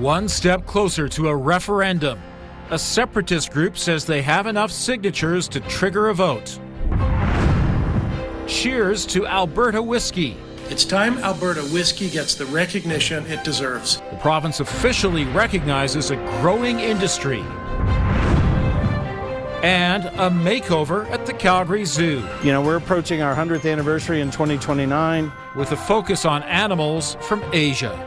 One step closer to a referendum. A separatist group says they have enough signatures to trigger a vote. Cheers to Alberta whiskey. It's time Alberta whiskey gets the recognition it deserves. The province officially recognizes a growing industry. And a makeover at the Calgary Zoo. You know, we're approaching our 100th anniversary in 2029. With a focus on animals from Asia.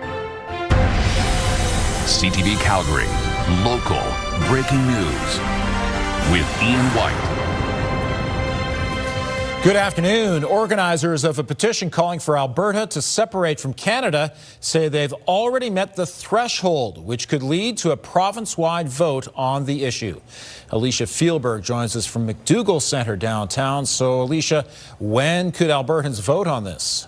CTV Calgary, local breaking news with Ian White. Good afternoon. Organizers of a petition calling for Alberta to separate from Canada say they've already met the threshold, which could lead to a province-wide vote on the issue. Alicia Fielberg joins us from McDougall Centre downtown. So, Alicia, when could Albertans vote on this?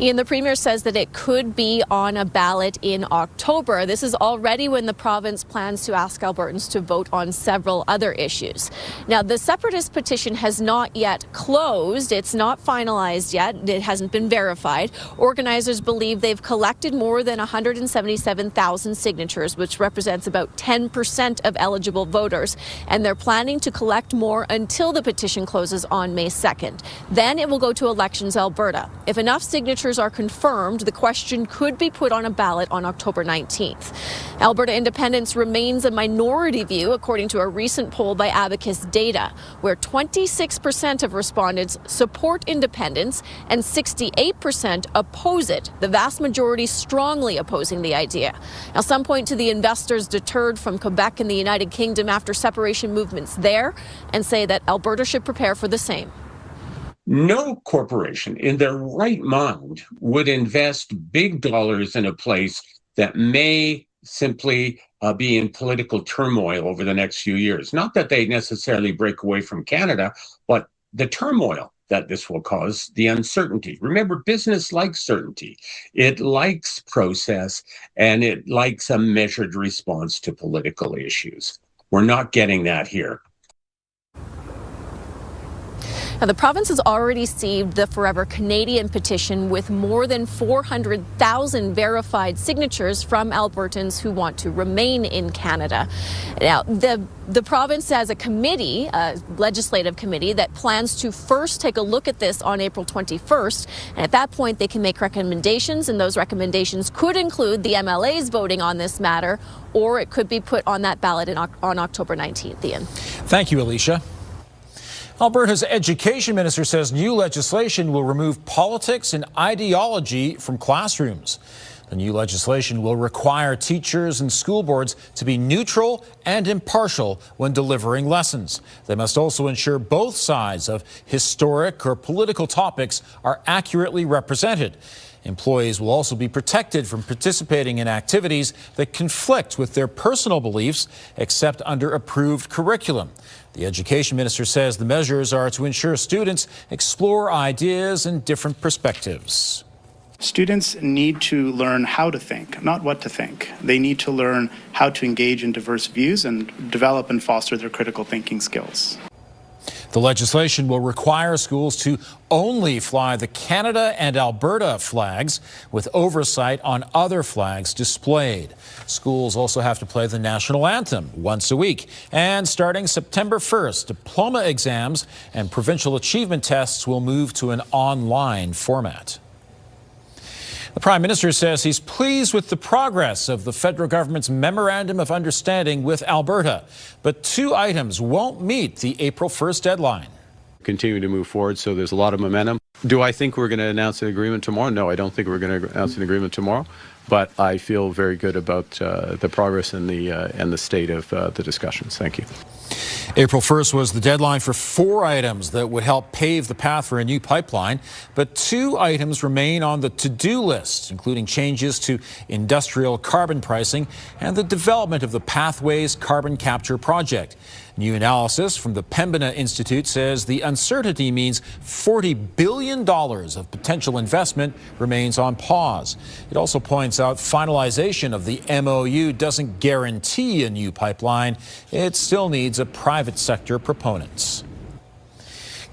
Ian, the Premier says that it could be on a ballot in October. This is already when the province plans to ask Albertans to vote on several other issues. Now, the separatist petition has not yet closed. It's not finalized yet. It hasn't been verified. Organizers believe they've collected more than 177,000 signatures, which represents about 10% of eligible voters. And they're planning to collect more until the petition closes on May 2nd. Then it will go to Elections Alberta. If enough signatures are confirmed, the question could be put on a ballot on October 19th. Alberta independence remains a minority view, according to a recent poll by Abacus Data, where 26% of respondents support independence and 68% oppose it, the vast majority strongly opposing the idea. Now, some point to the investors deterred from Quebec and the United Kingdom after separation movements there and say that Alberta should prepare for the same. No corporation in their right mind would invest big dollars in a place that may simply be in political turmoil over the next few years. Not that they necessarily break away from Canada, but the turmoil that this will cause, the uncertainty. Remember, business likes certainty. It likes process, and it likes a measured response to political issues. We're not getting that here. Now, the province has already received the Forever Canadian petition with more than 400,000 verified signatures from Albertans who want to remain in Canada. Now, the province has a committee, a legislative committee, that plans to first take a look at this on April 21st. And at that point, they can make recommendations, and those recommendations could include the MLAs voting on this matter, or it could be put on that ballot on October 19th, Ian. Thank you, Alicia. Alberta's education minister says new legislation will remove politics and ideology from classrooms. The new legislation will require teachers and school boards to be neutral and impartial when delivering lessons. They must also ensure both sides of historic or political topics are accurately represented. Employees will also be protected from participating in activities that conflict with their personal beliefs, except under approved curriculum. The education minister says the measures are to ensure students explore ideas and different perspectives. Students need to learn how to think, not what to think. They need to learn how to engage in diverse views and develop and foster their critical thinking skills. The legislation will require schools to only fly the Canada and Alberta flags, with oversight on other flags displayed. Schools also have to play the national anthem once a week. And starting September 1st, diploma exams and provincial achievement tests will move to an online format. The Prime Minister says he's pleased with the progress of the federal government's Memorandum of Understanding with Alberta, but two items won't meet the April 1st deadline. Continue to move forward, so there's a lot of momentum. Do I think we're going to announce an agreement tomorrow? No, I don't think we're going to announce an agreement tomorrow, but I feel very good about the progress and the state of the discussions. Thank you. April 1st was the deadline for 4 items that would help pave the path for a new pipeline, but 2 items remain on the to-do list, including changes to industrial carbon pricing and the development of the Pathways Carbon Capture Project. New analysis from the Pembina Institute says the uncertainty means $40 billion of potential investment remains on pause. It also points out finalization of the MOU doesn't guarantee a new pipeline. It still needs a private sector proponent.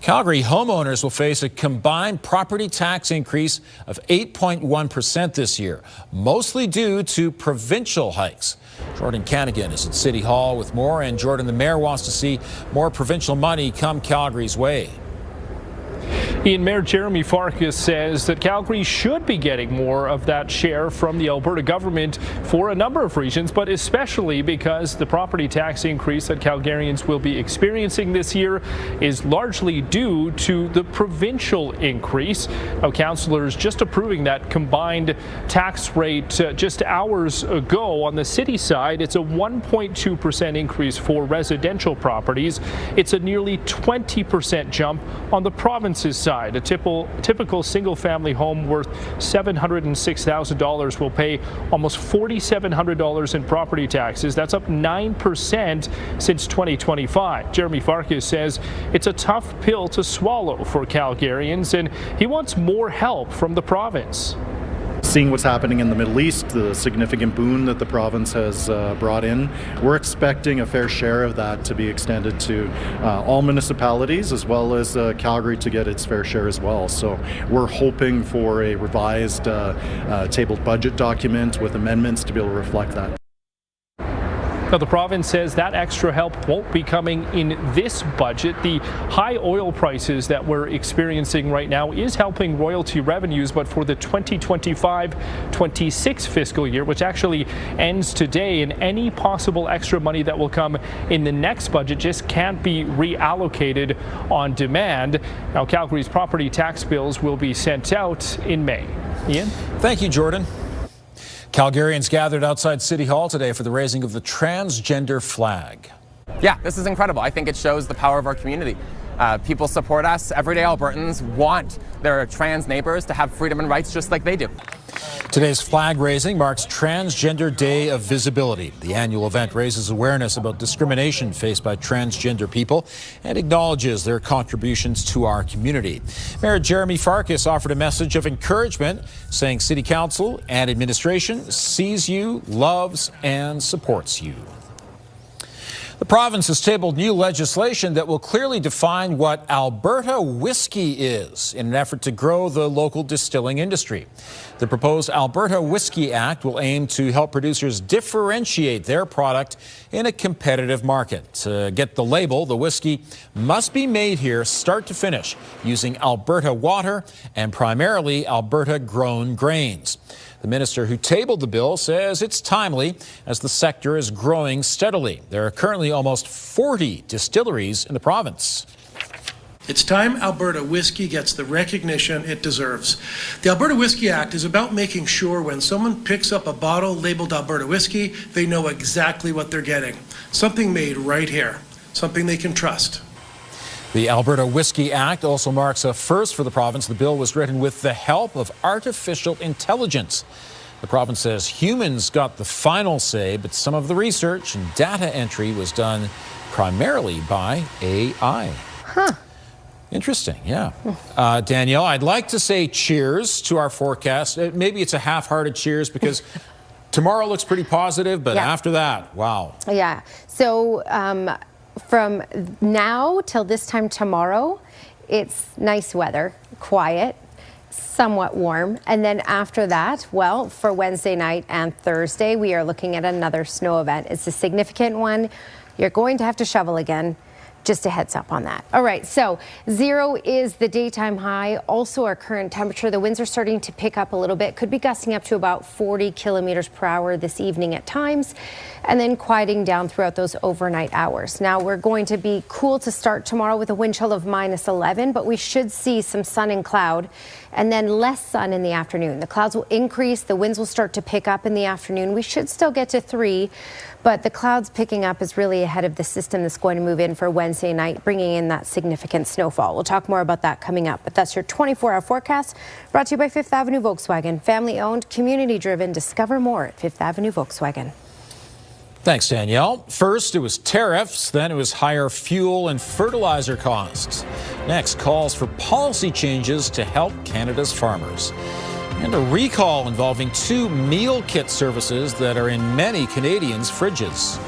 Calgary homeowners will face a combined property tax increase of 8.1% this year, mostly due to provincial hikes. Jordan Canagan is at City Hall with more, and Jordan, the mayor wants to see more provincial money come Calgary's way. Ian, Mayor Jeremy Farkas says that Calgary should be getting more of that share from the Alberta government for a number of reasons, but especially because the property tax increase that Calgarians will be experiencing this year is largely due to the provincial increase. Now, councillors just approving that combined tax rate just hours ago. On the city side, it's a 1.2% increase for residential properties. It's a nearly 20% jump on the province's side. A typical single-family home worth $706,000 will pay almost $4,700 in property taxes. That's up 9% since 2025. Jeremy Farkas says it's a tough pill to swallow for Calgarians, and he wants more help from the province. Seeing what's happening in the Middle East, the significant boon that the province has brought in, we're expecting a fair share of that to be extended to all municipalities, as well as Calgary to get its fair share as well. So we're hoping for a revised tabled budget document with amendments to be able to reflect that. Now, the province says that extra help won't be coming in this budget. The high oil prices that we're experiencing right now is helping royalty revenues, but for the 2025-26 fiscal year, which actually ends today, and any possible extra money that will come in the next budget just can't be reallocated on demand. Now, Calgary's property tax bills will be sent out in May. Ian? Thank you, Jordan. Calgarians gathered outside City Hall today for the raising of the transgender flag. Yeah, this is incredible. I think it shows the power of our community. People support us. Everyday Albertans want their trans neighbors to have freedom and rights just like they do. Today's flag raising marks Transgender Day of Visibility. The annual event raises awareness about discrimination faced by transgender people and acknowledges their contributions to our community. Mayor Jeremy Farkas offered a message of encouragement, saying City Council and administration sees you, loves, and supports you. The province has tabled new legislation that will clearly define what Alberta whiskey is in an effort to grow the local distilling industry. The proposed Alberta Whiskey Act will aim to help producers differentiate their product in a competitive market. To get the label, the whiskey must be made here start to finish using Alberta water and primarily Alberta-grown grains. The minister who tabled the bill says it's timely as the sector is growing steadily. There are currently almost 40 distilleries in the province. It's time Alberta whiskey gets the recognition it deserves. The Alberta Whiskey Act is about making sure when someone picks up a bottle labeled Alberta whiskey, they know exactly what they're getting. Something made right here, something they can trust. The Alberta Whiskey Act also marks a first for the province. The bill was written with the help of artificial intelligence. The province says humans got the final say, but some of the research and data entry was done primarily by AI. Huh. Interesting, yeah. Danielle, I'd like to say cheers to our forecast. Maybe it's a half-hearted cheers because tomorrow looks pretty positive, but after that, wow. Yeah, so from now till this time tomorrow, it's nice weather, quiet, somewhat warm. And then after that, well, for Wednesday night and Thursday, we are looking at another snow event. It's a significant one. You're going to have to shovel again. Just a heads up on that. All right, so 0 is the daytime high. Also our current temperature, the winds are starting to pick up a little bit. Could be gusting up to about 40 kilometers per hour this evening at times, and then quieting down throughout those overnight hours. Now we're going to be cool to start tomorrow with a wind chill of -11, but we should see some sun and cloud, and then less sun in the afternoon. The clouds will increase, the winds will start to pick up in the afternoon. We should still get to 3, but the clouds picking up is really ahead of the system that's going to move in for Wednesday night, bringing in that significant snowfall. We'll talk more about that coming up, but that's your 24-hour forecast brought to you by Fifth Avenue Volkswagen. Family-owned, community-driven. Discover more at Fifth Avenue Volkswagen. Thanks, Danielle. First, it was tariffs, then it was higher fuel and fertilizer costs. Next, calls for policy changes to help Canada's farmers. And a recall involving 2 meal kit services that are in many Canadians' fridges.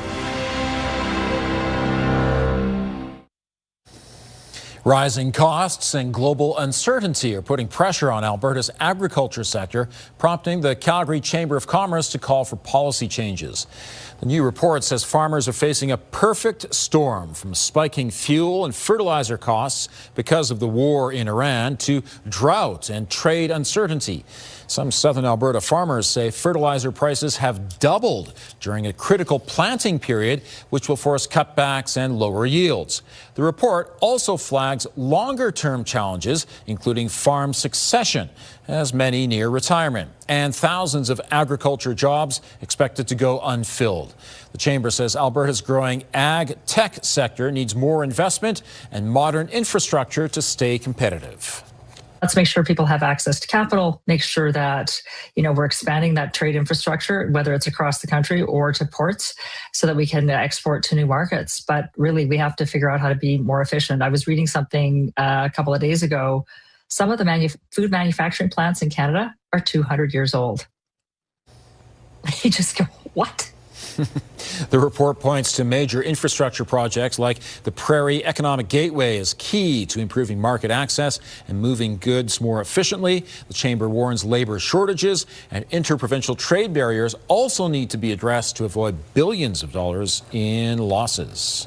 Rising costs and global uncertainty are putting pressure on Alberta's agriculture sector, prompting the Calgary Chamber of Commerce to call for policy changes. The new report says farmers are facing a perfect storm, from spiking fuel and fertilizer costs because of the war in Iran to drought and trade uncertainty. Some southern Alberta farmers say fertilizer prices have doubled during a critical planting period, which will force cutbacks and lower yields. The report also flags longer-term challenges, including farm succession, as many near retirement, and thousands of agriculture jobs expected to go unfilled. The Chamber says Alberta's growing ag tech sector needs more investment and modern infrastructure to stay competitive. Let's make sure people have access to capital, make sure that, we're expanding that trade infrastructure, whether it's across the country or to ports, so that we can export to new markets. But really, we have to figure out how to be more efficient. I was reading something a couple of days ago. Some of the food manufacturing plants in Canada are 200 years old. You just go, what? The report points to major infrastructure projects like the Prairie Economic Gateway as key to improving market access and moving goods more efficiently. The Chamber warns labor shortages and interprovincial trade barriers also need to be addressed to avoid billions of dollars in losses.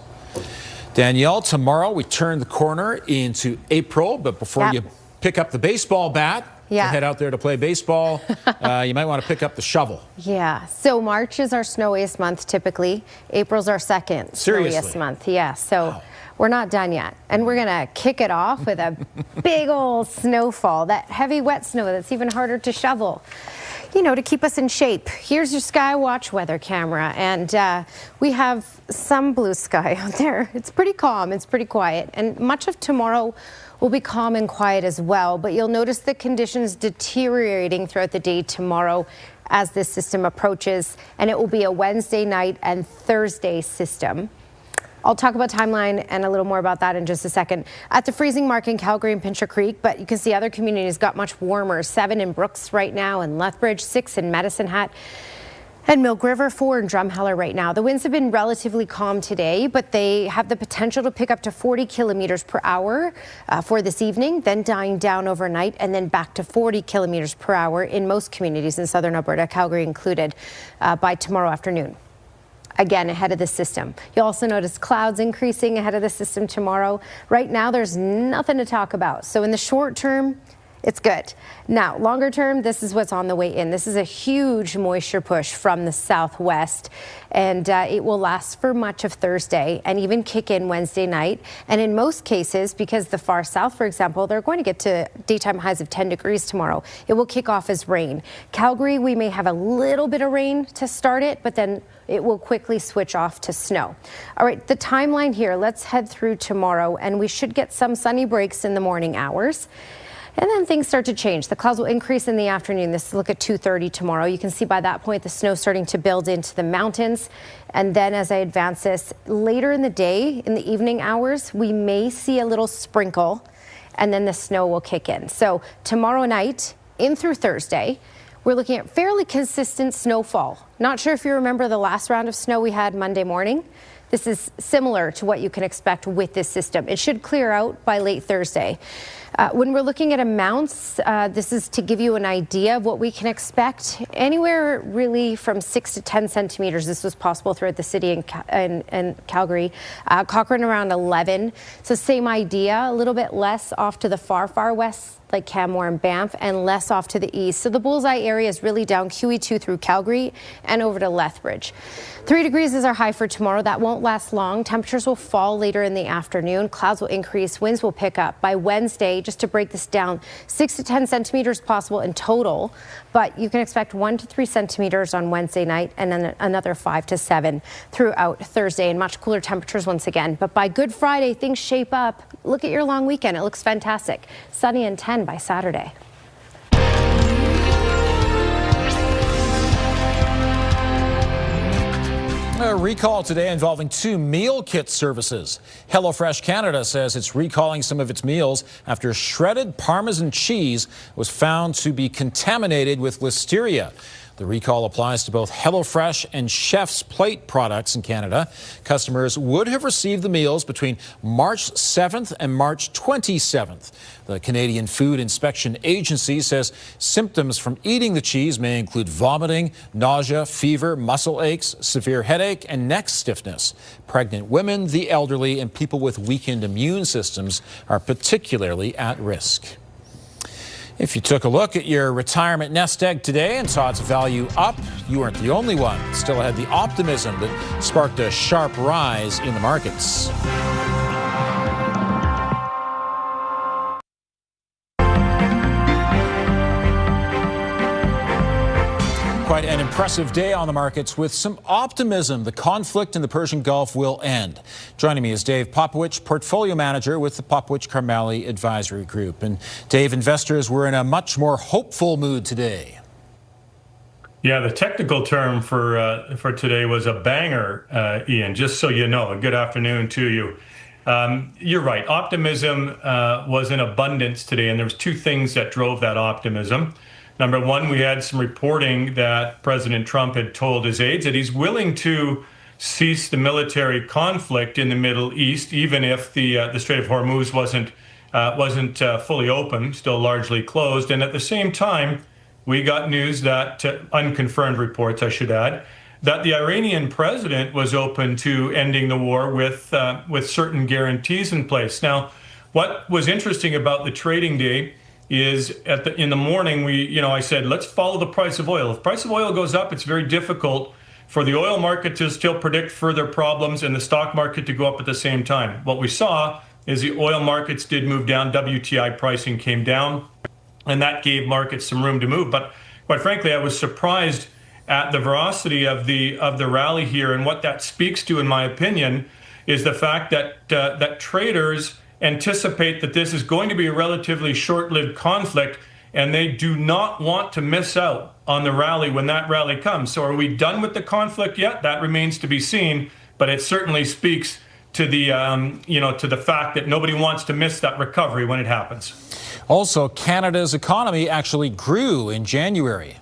Danielle, tomorrow we turn the corner into April, but before you pick up the baseball bat, to head out there to play baseball, you might want to pick up the shovel. Yeah, so March is our snowiest month typically. April's our second snowiest month. Yeah, so we're not done yet. And we're going to kick it off with a big old snowfall, that heavy wet snow that's even harder to shovel, to keep us in shape. Here's your Skywatch weather camera, and we have some blue sky out there. It's pretty calm, it's pretty quiet, and much of tomorrow will be calm and quiet as well, but you'll notice the conditions deteriorating throughout the day tomorrow as this system approaches, and it will be a Wednesday night and Thursday system. I'll talk about timeline and a little more about that in just a second. At the freezing mark in Calgary and Pincher Creek, but you can see other communities got much warmer. 7 in Brooks right now, and Lethbridge, 6 in Medicine Hat, and Milk River, 4 in Drumheller right now. The winds have been relatively calm today, but they have the potential to pick up to 40 kilometers per hour for this evening, then dying down overnight, and then back to 40 kilometers per hour in most communities in southern Alberta, Calgary included, by tomorrow afternoon. Again, ahead of the system. You'll also notice clouds increasing ahead of the system tomorrow. Right now, there's nothing to talk about. So in the short term, it's good. Now, longer term, this is what's on the way in. This is a huge moisture push from the southwest, and it will last for much of Thursday and even kick in Wednesday night. And in most cases, because the far south, for example, they're going to get to daytime highs of 10 degrees tomorrow. It will kick off as rain. Calgary, we may have a little bit of rain to start it, but then it will quickly switch off to snow. All right, the timeline here, let's head through tomorrow, and we should get some sunny breaks in the morning hours. And then things start to change. The clouds will increase in the afternoon. This is look at 2:30 tomorrow. You can see by that point the snow starting to build into the mountains. And then as I advance this later in the day, in the evening hours, we may see a little sprinkle, and then the snow will kick in. So tomorrow night in through Thursday, we're looking at fairly consistent snowfall. Not sure if you remember the last round of snow we had Monday morning. This is similar to what you can expect with this system. It should clear out by late Thursday. When we're looking at amounts, this is to give you an idea of what we can expect. Anywhere really from 6 to 10 centimeters. This was possible throughout the city in Calgary. Cochrane around 11. So same idea, a little bit less off to the far west, like Canmore and Banff, and less off to the east. So the bullseye area is really down QE2 through Calgary and over to Lethbridge. 3 degrees is our high for tomorrow. That won't last long. Temperatures will fall later in the afternoon. Clouds will increase. Winds will pick up. By Wednesday, just to break this down, 6 to 10 centimeters possible in total, but you can expect 1 to 3 centimeters on Wednesday night and then another 5 to 7 throughout Thursday, and much cooler temperatures once again. But by Good Friday, things shape up. Look at your long weekend. It looks fantastic. Sunny and 10 by Saturday. A recall today involving 2 meal kit services. HelloFresh Canada says it's recalling some of its meals after shredded Parmesan cheese was found to be contaminated with listeria. The recall applies to both HelloFresh and Chef's Plate products in Canada. Customers would have received the meals between March 7th and March 27th. The Canadian Food Inspection Agency says symptoms from eating the cheese may include vomiting, nausea, fever, muscle aches, severe headache, and neck stiffness. Pregnant women, the elderly, and people with weakened immune systems are particularly at risk. If you took a look at your retirement nest egg today and saw its value up, you weren't the only one. Still had the optimism that sparked a sharp rise in the markets. Quite an impressive day on the markets with some optimism. The conflict in the Persian Gulf will end. Joining me is Dave Popowich, Portfolio Manager with the Popowich-Karmali Advisory Group. And Dave, investors were in a much more hopeful mood today. Yeah, the technical term for today was a banger, Ian, just so you know. Good afternoon to you. You're right. Optimism was in abundance today, and there was two things that drove that optimism. Number one, we had some reporting that President Trump had told his aides that he's willing to cease the military conflict in the Middle East, even if the Strait of Hormuz wasn't fully open, still largely closed. And at the same time, we got news that, unconfirmed reports, I should add, that the Iranian president was open to ending the war with certain guarantees in place. Now, what was interesting about the trading day is in the morning, I said, let's follow the price of oil. If the price of oil goes up, it's very difficult for the oil market to still predict further problems and the stock market to go up at the same time. What we saw is the oil markets did move down. WTI pricing came down, and that gave markets some room to move. But quite frankly, I was surprised at the veracity of the rally here. And what that speaks to, in my opinion, is the fact that traders anticipate that this is going to be a relatively short-lived conflict, and they do not want to miss out on the rally when that rally comes. So are we done with the conflict yet? That remains to be seen, but it certainly speaks to the to the fact that nobody wants to miss that recovery when it happens. Also, Canada's economy actually grew in January.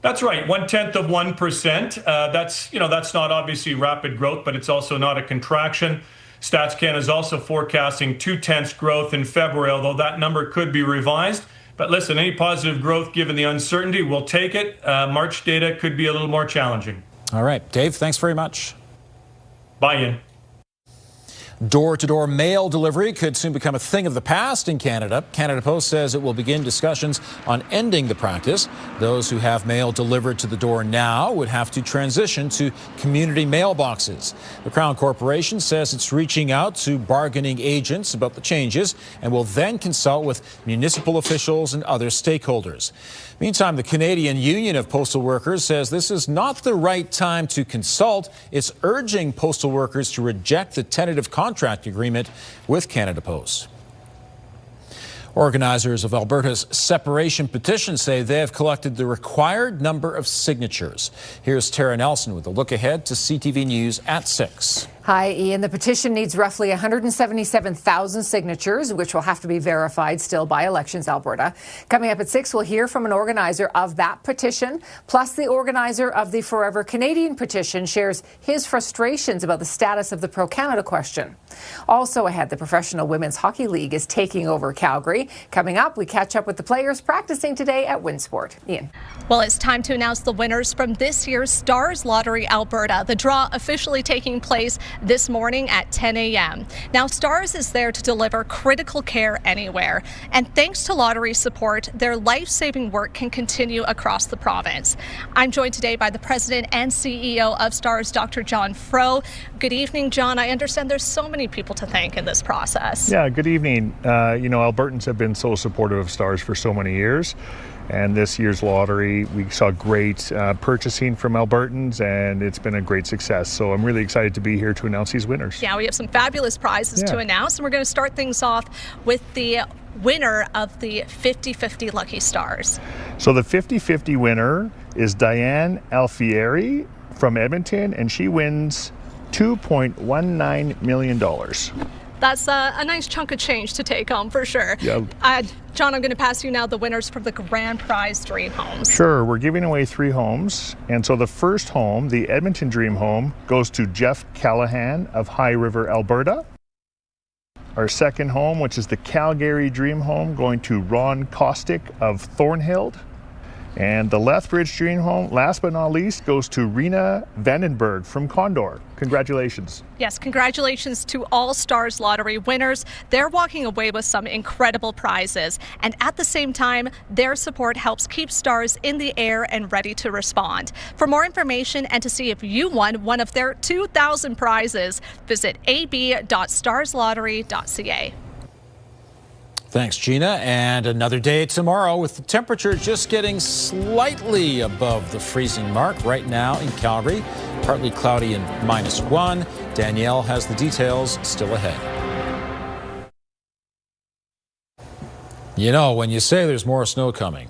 That's right, 0.1%. That's not obviously rapid growth, but it's also not a contraction. Stats Canada is also forecasting 0.2% growth in February, although that number could be revised. But listen, any positive growth given the uncertainty, we'll take it. March data could be a little more challenging. All right, Dave, thanks very much. Bye, Ian. Door-to-door mail delivery could soon become a thing of the past in Canada. Canada Post says it will begin discussions on ending the practice. Those who have mail delivered to the door now would have to transition to community mailboxes. The Crown Corporation says it's reaching out to bargaining agents about the changes and will then consult with municipal officials and other stakeholders. Meantime, the Canadian Union of Postal Workers says this is not the right time to consult. It's urging postal workers to reject the tentative contract agreement with Canada Post. Organizers of Alberta's separation petition say they have collected the required number of signatures. Here's Tara Nelson with a look ahead to CTV News at 6. Hi, Ian. The petition needs roughly 177,000 signatures, which will have to be verified still by Elections Alberta. Coming up at 6, we'll hear from an organizer of that petition. Plus, the organizer of the Forever Canadian petition shares his frustrations about the status of the Pro-Canada question. Also ahead, the Professional Women's Hockey League is taking over Calgary. Coming up, we catch up with the players practicing today at Winsport. Ian. Well, it's time to announce the winners from this year's Stars Lottery Alberta. The draw officially taking place this morning at 10 a.m. Now, Stars is there to deliver critical care anywhere. And thanks to lottery support, their life-saving work can continue across the province. I'm joined today by the president and CEO of Stars, Dr. John Fro. Good evening, John. I understand there's so many people to thank in this process. Yeah, good evening. Albertans have been so supportive of Stars for so many years. And this year's lottery, we saw great purchasing from Albertans, and it's been a great success. So I'm really excited to be here to announce these winners. Yeah, we have some fabulous prizes to announce, and we're going to start things off with the winner of the 50-50 Lucky Stars. So the 50-50 winner is Diane Alfieri from Edmonton, and she wins $2.19 million. That's a nice chunk of change to take home for sure. Yeah. John, I'm going to pass you now the winners for the grand prize dream homes. Sure, we're giving away 3 homes. And so the first home, the Edmonton Dream Home, goes to Jeff Callahan of High River, Alberta. Our second home, which is the Calgary Dream Home, going to Ron Kostick of Thornhill. And the Lethbridge Dream Home, last but not least, goes to Rena Vandenberg from Condor. Congratulations. Yes, congratulations to all Stars Lottery winners. They're walking away with some incredible prizes. And at the same time, their support helps keep Stars in the air and ready to respond. For more information and to see if you won one of their 2,000 prizes, visit ab.starslottery.ca. Thanks, Gina. And another day tomorrow with the temperature just getting slightly above the freezing mark right now in Calgary. Partly cloudy and -1. Danielle has the details still ahead. You know, when you say there's more snow coming.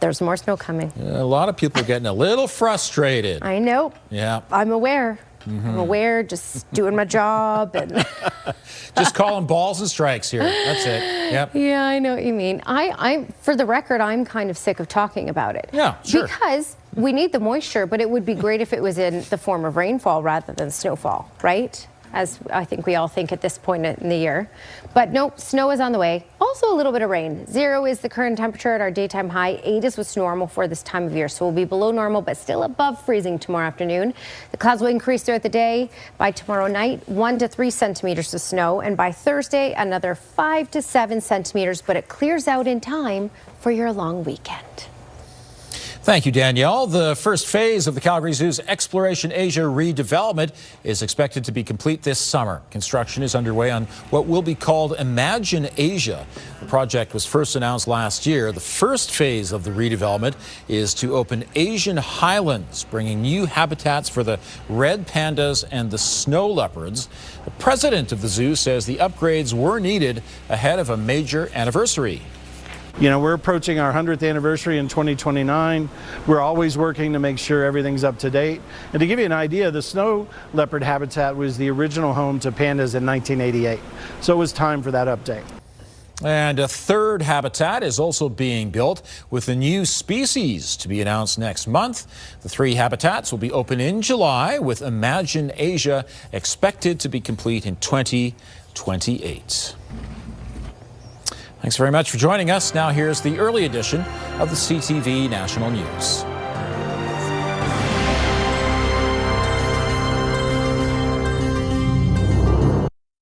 There's more snow coming. A lot of people are getting a little frustrated. I know. Yeah. I'm aware. I'm aware, just doing my job and just calling balls and strikes here. That's it. Yep. Yeah, I know what you mean. I for the record, I'm kind of sick of talking about it. Yeah, sure. Because we need the moisture, but it would be great if it was in the form of rainfall rather than snowfall, right? As I think we all think at this point in the year. But nope, snow is on the way. Also a little bit of rain. 0 is the current temperature at our daytime high. 8 is what's normal for this time of year. So we'll be below normal, but still above freezing tomorrow afternoon. The clouds will increase throughout the day. By tomorrow night, 1 to 3 centimeters of snow. And by Thursday, another 5 to 7 centimeters. But it clears out in time for your long weekend. Thank you, Danielle. The first phase of the Calgary Zoo's Exploration Asia redevelopment is expected to be complete this summer. Construction is underway on what will be called Imagine Asia. The project was first announced last year. The first phase of the redevelopment is to open Asian highlands, bringing new habitats for the red pandas and the snow leopards. The president of the zoo says the upgrades were needed ahead of a major anniversary. You know, we're approaching our 100th anniversary in 2029. We're always working to make sure everything's up to date. And to give you an idea, the snow leopard habitat was the original home to pandas in 1988. So it was time for that update. And a third habitat is also being built with a new species to be announced next month. The 3 habitats will be open in July, with Imagine Asia expected to be complete in 2028. Thanks very much for joining us. Now here's the early edition of the CTV National News.